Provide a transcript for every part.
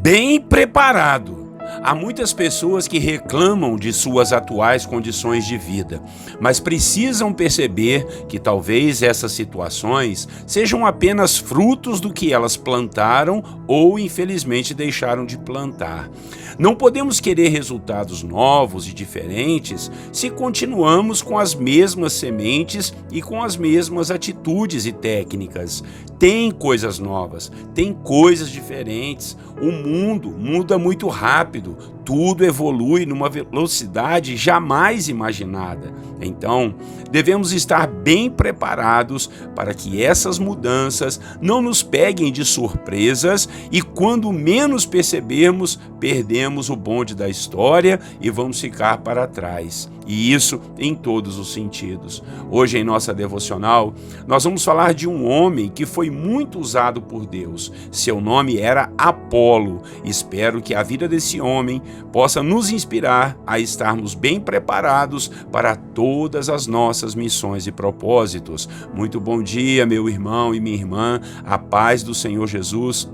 bem preparado. Há muitas pessoas que reclamam de suas atuais condições de vida, mas precisam perceber que talvez essas situações sejam apenas frutos do que elas plantaram ou infelizmente deixaram de plantar. Não podemos querer resultados novos e diferentes se continuamos com as mesmas sementes e com as mesmas atitudes e técnicas. Tem coisas novas, tem coisas diferentes. O mundo muda muito rápido, tudo evolui numa velocidade jamais imaginada. Então, devemos estar bem preparados para que essas mudanças não nos peguem de surpresas e, quando menos percebermos, perdemos o bonde da história e vamos ficar para trás. E isso em todos os sentidos. Hoje, em nossa devocional, nós vamos falar de um homem que foi muito usado por Deus. Seu nome era Apolo. Espero que a vida desse homem possa nos inspirar a estarmos bem preparados para todas as nossas missões e propósitos. Muito bom dia, meu irmão e minha irmã. A paz do Senhor Jesus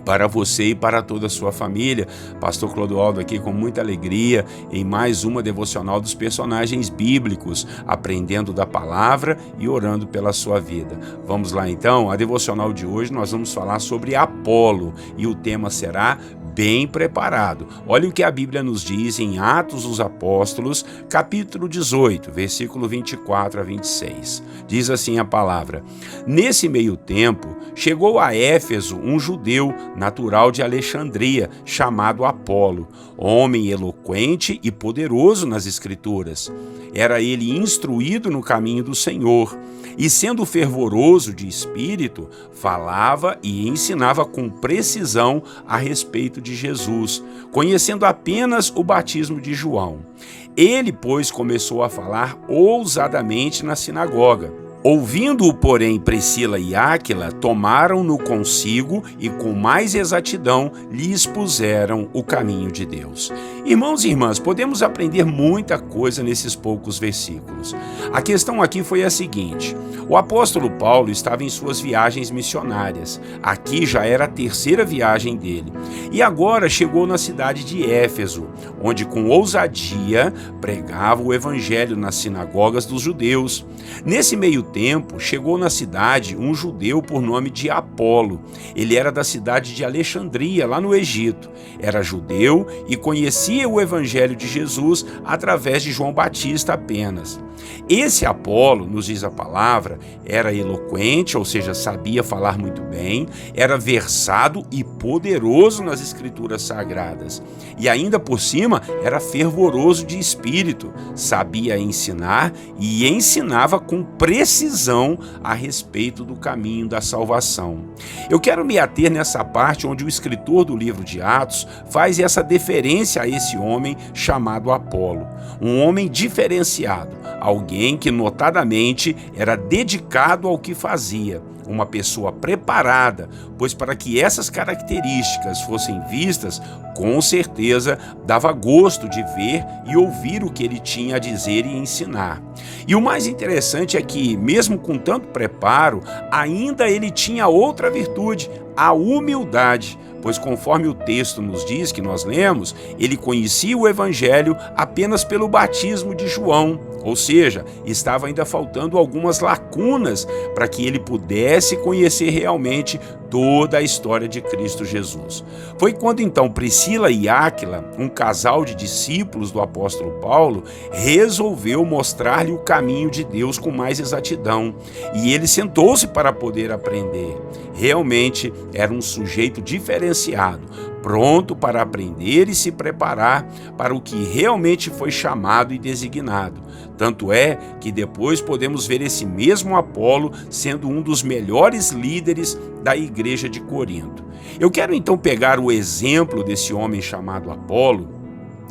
para você e para toda a sua família. Pastor Clodoaldo aqui com muita alegria em mais uma devocional dos personagens bíblicos, aprendendo da palavra e orando pela sua vida. Vamos lá então, a devocional de hoje nós vamos falar sobre Apolo e o tema será bem preparado. Olha o que a Bíblia nos diz em Atos dos Apóstolos, capítulo 18, versículo 24 a 26. Diz assim a palavra: Nesse meio tempo, chegou a Éfeso um judeu natural de Alexandria, chamado Apolo, homem eloquente e poderoso nas Escrituras. Era ele instruído no caminho do Senhor, e sendo fervoroso de espírito, falava e ensinava com precisão a respeito de Jesus, conhecendo apenas o batismo de João. Ele, pois, começou a falar ousadamente na sinagoga. Ouvindo-o, porém, Priscila e Áquila tomaram-no consigo e com mais exatidão lhe expuseram o caminho de Deus. Irmãos e irmãs, podemos aprender muita coisa nesses poucos versículos. A questão aqui foi a seguinte: o apóstolo Paulo estava em suas viagens missionárias. Aqui já era a terceira viagem dele. E agora chegou na cidade de Éfeso, onde com ousadia pregava o evangelho nas sinagogas dos judeus. Nesse meio tempo, chegou na cidade um judeu por nome de Apolo. Ele era da cidade de Alexandria, lá no Egito. Era judeu e conhecia o evangelho de Jesus através de João Batista apenas. Esse Apolo, nos diz a palavra, era eloquente, ou seja, sabia falar muito bem, era versado e poderoso nas escrituras sagradas. E ainda por cima, era fervoroso de espírito, sabia ensinar e ensinava com precisão a respeito do caminho da salvação. Eu quero me ater nessa parte onde o escritor do livro de Atos faz essa deferência a esse homem chamado Apolo, um homem diferenciado, alguém que notadamente era dedicado ao que fazia, uma pessoa preparada, pois para que essas características fossem vistas, com certeza dava gosto de ver e ouvir o que ele tinha a dizer e ensinar. E o mais interessante é que, mesmo com tanto preparo, ainda ele tinha outra virtude, a humildade, pois conforme o texto nos diz, que nós lemos, ele conhecia o evangelho apenas pelo batismo de João, ou seja, estava ainda faltando algumas lacunas para que ele pudesse conhecer realmente toda a história de Cristo Jesus. Foi quando então Priscila e Áquila, um casal de discípulos do apóstolo Paulo, resolveu mostrar-lhe o caminho de Deus com mais exatidão, e ele sentou-se para poder aprender. Realmente era um sujeito diferenciado, pronto para aprender e se preparar para o que realmente foi chamado e designado. Tanto é que depois podemos ver esse mesmo Apolo sendo um dos melhores líderes da igreja de Corinto. Eu quero então pegar o exemplo desse homem chamado Apolo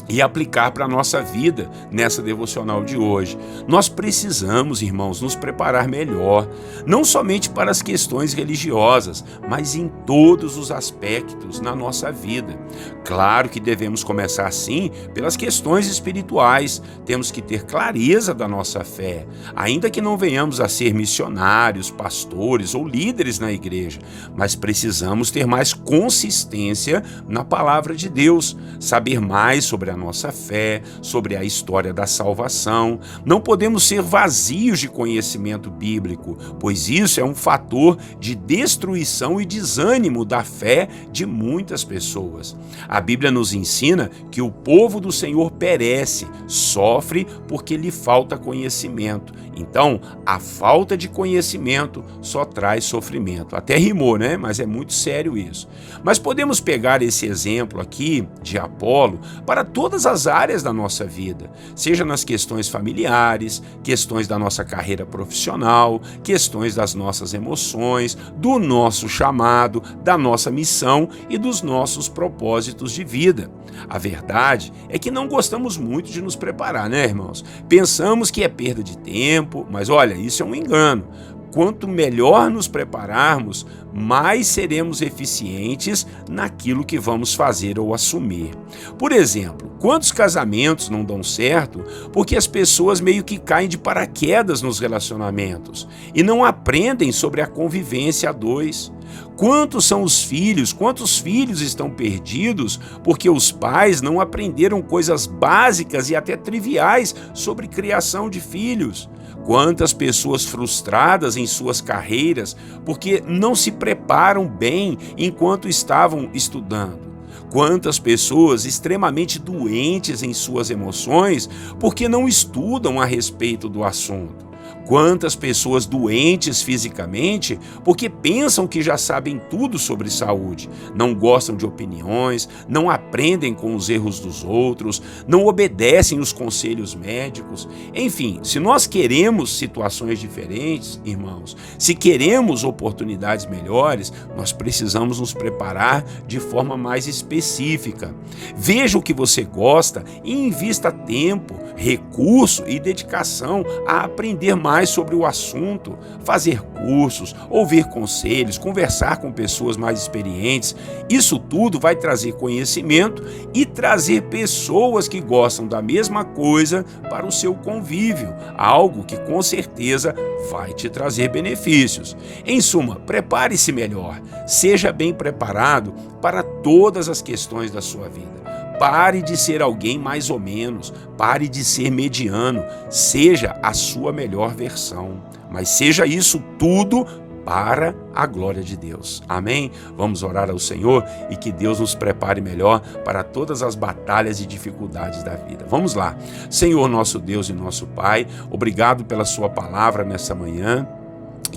e aplicar para a nossa vida nessa devocional de hoje. Nós precisamos, irmãos, nos preparar melhor, não somente para as questões religiosas, mas em todos os aspectos na nossa vida. Claro que devemos começar, sim, pelas questões espirituais. Temos que ter clareza da nossa fé, ainda que não venhamos a ser missionários, pastores ou líderes na igreja, mas precisamos ter mais consistência na palavra de Deus, saber mais sobre a nossa fé, sobre a história da salvação. Não podemos ser vazios de conhecimento bíblico, pois isso é um fator de destruição e desânimo da fé de muitas pessoas. A Bíblia nos ensina que o povo do Senhor perece, sofre porque lhe falta conhecimento. Então, a falta de conhecimento só traz sofrimento. Até rimou, né? Mas é muito sério isso. Mas podemos pegar esse exemplo aqui de Apolo para todas as áreas da nossa vida, seja nas questões familiares, questões da nossa carreira profissional, questões das nossas emoções, do nosso chamado, da nossa missão e dos nossos propósitos de vida. A verdade é que não gostamos muito de nos preparar, né, irmãos? Pensamos que é perda de tempo, mas olha, isso é um engano. Quanto melhor nos prepararmos, mais seremos eficientes naquilo que vamos fazer ou assumir. Por exemplo, quantos casamentos não dão certo porque as pessoas meio que caem de paraquedas nos relacionamentos e não aprendem sobre a convivência a dois? Quantos são os filhos, quantos filhos estão perdidos porque os pais não aprenderam coisas básicas e até triviais sobre criação de filhos? Quantas pessoas frustradas em suas carreiras porque não se preparam bem enquanto estavam estudando? Quantas pessoas extremamente doentes em suas emoções porque não estudam a respeito do assunto? Quantas pessoas doentes fisicamente porque pensam que já sabem tudo sobre saúde, não gostam de opiniões, não aprendem com os erros dos outros, não obedecem os conselhos médicos. Enfim, se nós queremos situações diferentes, irmãos, se queremos oportunidades melhores, nós precisamos nos preparar de forma mais específica. Veja o que você gosta e invista tempo, recurso e dedicação a aprender mais sobre o assunto, fazer cursos, ouvir conselhos, conversar com pessoas mais experientes. Isso tudo vai trazer conhecimento e trazer pessoas que gostam da mesma coisa para o seu convívio, algo que com certeza vai te trazer benefícios. Em suma, prepare-se melhor, seja bem preparado para todas as questões da sua vida. Pare de ser alguém mais ou menos, pare de ser mediano, seja a sua melhor versão, mas seja isso tudo para a glória de Deus. Amém? Vamos orar ao Senhor e que Deus nos prepare melhor para todas as batalhas e dificuldades da vida. Vamos lá. Senhor, nosso Deus e nosso Pai, obrigado pela sua palavra nessa manhã,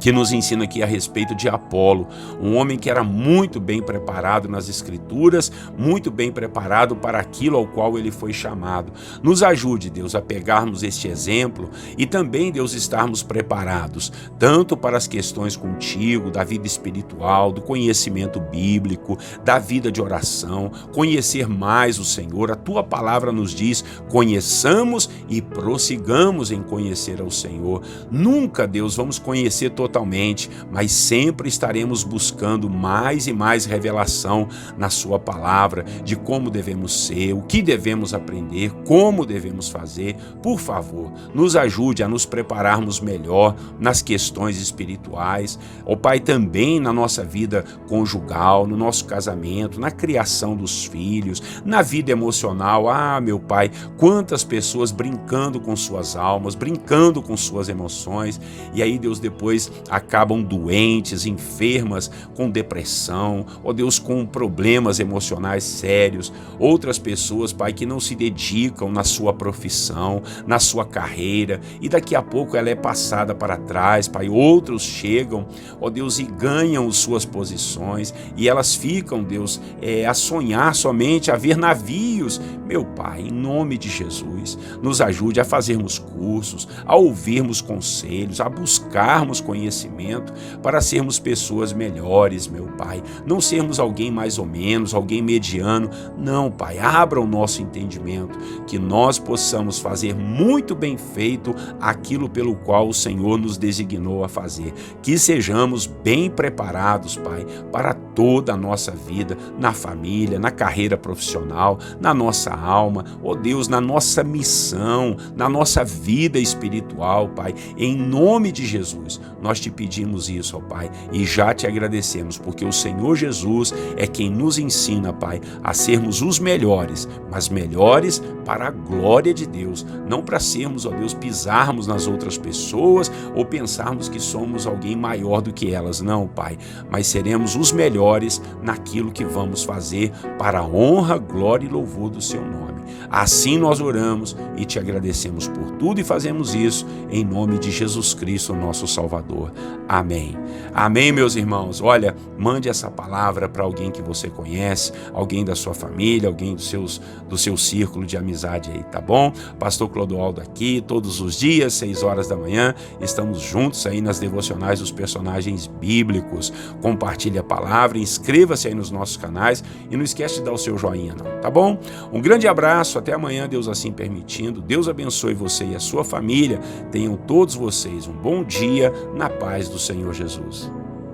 que nos ensina aqui a respeito de Apolo, um homem que era muito bem preparado nas Escrituras, muito bem preparado para aquilo ao qual ele foi chamado. Nos ajude, Deus, a pegarmos este exemplo e também, Deus, estarmos preparados, tanto para as questões contigo, da vida espiritual, do conhecimento bíblico, da vida de oração, conhecer mais o Senhor. A tua palavra nos diz, conheçamos e prossigamos em conhecer ao Senhor. Nunca, Deus, vamos conhecer totalmente, mas sempre estaremos buscando mais e mais revelação na sua palavra, de como devemos ser, o que devemos aprender, como devemos fazer. Por favor, nos ajude a nos prepararmos melhor nas questões espirituais, ó Pai, também na nossa vida conjugal, no nosso casamento, na criação dos filhos, na vida emocional. Meu Pai, quantas pessoas brincando com suas almas, brincando com suas emoções, e aí, Deus, depois acabam doentes, enfermas, com depressão, ó Deus, com problemas emocionais sérios. Outras pessoas, Pai, que não se dedicam na sua profissão, na sua carreira, e daqui a pouco ela é passada para trás, Pai. Outros chegam, ó Deus, e ganham suas posições, e elas ficam, Deus, a sonhar somente, a ver navios. Meu Pai, em nome de Jesus, nos ajude a fazermos cursos, a ouvirmos conselhos, a buscarmos conhecimento, conhecimento para sermos pessoas melhores, meu Pai. Não sermos alguém mais ou menos, alguém mediano. Não, Pai, abra o nosso entendimento, que nós possamos fazer muito bem feito aquilo pelo qual o Senhor nos designou a fazer. Que sejamos bem preparados, Pai, para toda a nossa vida, na família, na carreira profissional, na nossa alma, ó Deus, na nossa missão, na nossa vida espiritual, Pai. Em nome de Jesus, nós te pedimos isso, ó Pai, e já te agradecemos, porque o Senhor Jesus é quem nos ensina, Pai, a sermos os melhores, mas melhores para a glória de Deus, não para sermos, ó Deus, pisarmos nas outras pessoas ou pensarmos que somos alguém maior do que elas, não, Pai, mas seremos os melhores naquilo que vamos fazer para a honra, glória e louvor do seu nome. Assim nós oramos e te agradecemos por tudo e fazemos isso em nome de Jesus Cristo, nosso Salvador. Amém. Amém, meus irmãos. Olha, mande essa palavra para alguém que você conhece, alguém da sua família, alguém do seu círculo de amizade aí, tá bom? Pastor Clodoaldo aqui, todos os dias, 6 horas da manhã, estamos juntos aí nas devocionais dos personagens bíblicos. Compartilhe a palavra, inscreva-se aí nos nossos canais e não esquece de dar o seu joinha não, tá bom? Um grande abraço, até amanhã, Deus assim permitindo. Deus abençoe você e a sua família. Tenham todos vocês um bom dia na paz do Senhor Jesus.